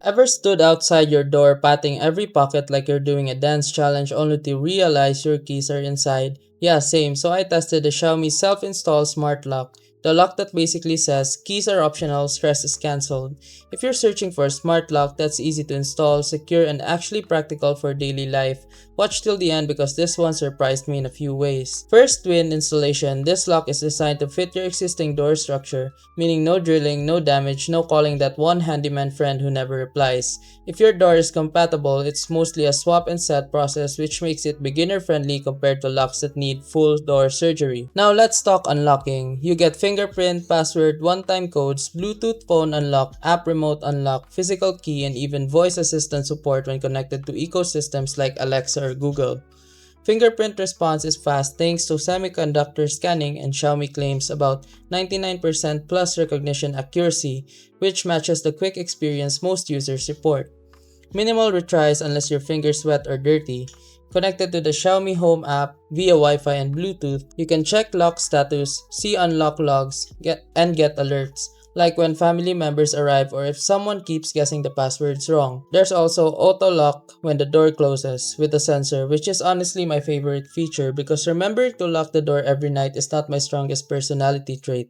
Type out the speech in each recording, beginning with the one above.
Ever stood outside your door patting every pocket like you're doing a dance challenge only to realize your keys are inside? Yeah, same. So I tested the Xiaomi Self-Install Smart Lock. The lock that basically says keys are optional, stress is cancelled. If you're searching for a smart lock that's easy to install, secure, and actually practical for daily life, watch till the end because this one surprised me in a few ways. First, twin installation. This lock is designed to fit your existing door structure, meaning no drilling, no damage, no calling that one handyman friend who never replies. If your door is compatible, it's mostly a swap and set process which makes it beginner friendly compared to locks that need full door surgery. Now let's talk unlocking. You get fingerprint, password, one-time codes, Bluetooth phone unlock, app remote unlock, physical key, and even voice assistant support when connected to ecosystems like Alexa or Google. Fingerprint response is fast thanks to semiconductor scanning, and Xiaomi claims about 99% plus recognition accuracy, which matches the quick experience most users report. Minimal retries unless your fingers wet or dirty. Connected to the Xiaomi Home app via Wi-Fi and Bluetooth, you can check lock status, see unlock logs, get alerts, like when family members arrive or if someone keeps guessing the passwords wrong. There's also auto lock when the door closes with a sensor, which is honestly my favorite feature because remembering to lock the door every night is not my strongest personality trait.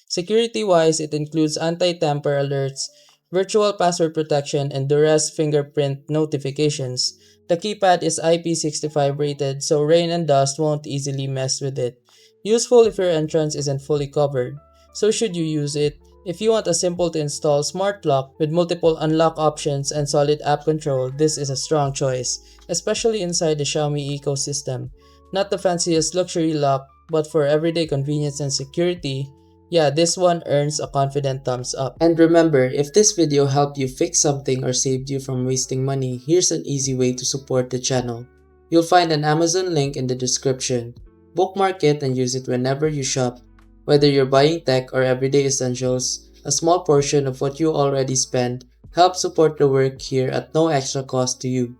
Security-wise, it includes anti-tamper alerts, virtual password protection, and duress fingerprint notifications. The keypad is IP65 rated, so rain and dust won't easily mess with it. Useful if your entrance isn't fully covered. So should you use it? If you want a simple to install smart lock with multiple unlock options and solid app control, this is a strong choice, especially inside the Xiaomi ecosystem. Not the fanciest luxury lock, but for everyday convenience and security, yeah, this one earns a confident thumbs up. And remember, if this video helped you fix something or saved you from wasting money, here's an easy way to support the channel. You'll find an Amazon link in the description. Bookmark it and use it whenever you shop. Whether you're buying tech or everyday essentials, a small portion of what you already spend helps support the work here at no extra cost to you.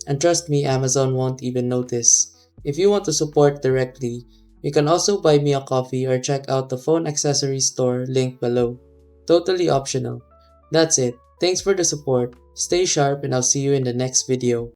And trust me, Amazon won't even notice. If you want to support directly, you can also buy me a coffee or check out the phone accessories store linked below. Totally optional. That's it. Thanks for the support. Stay sharp and I'll see you in the next video.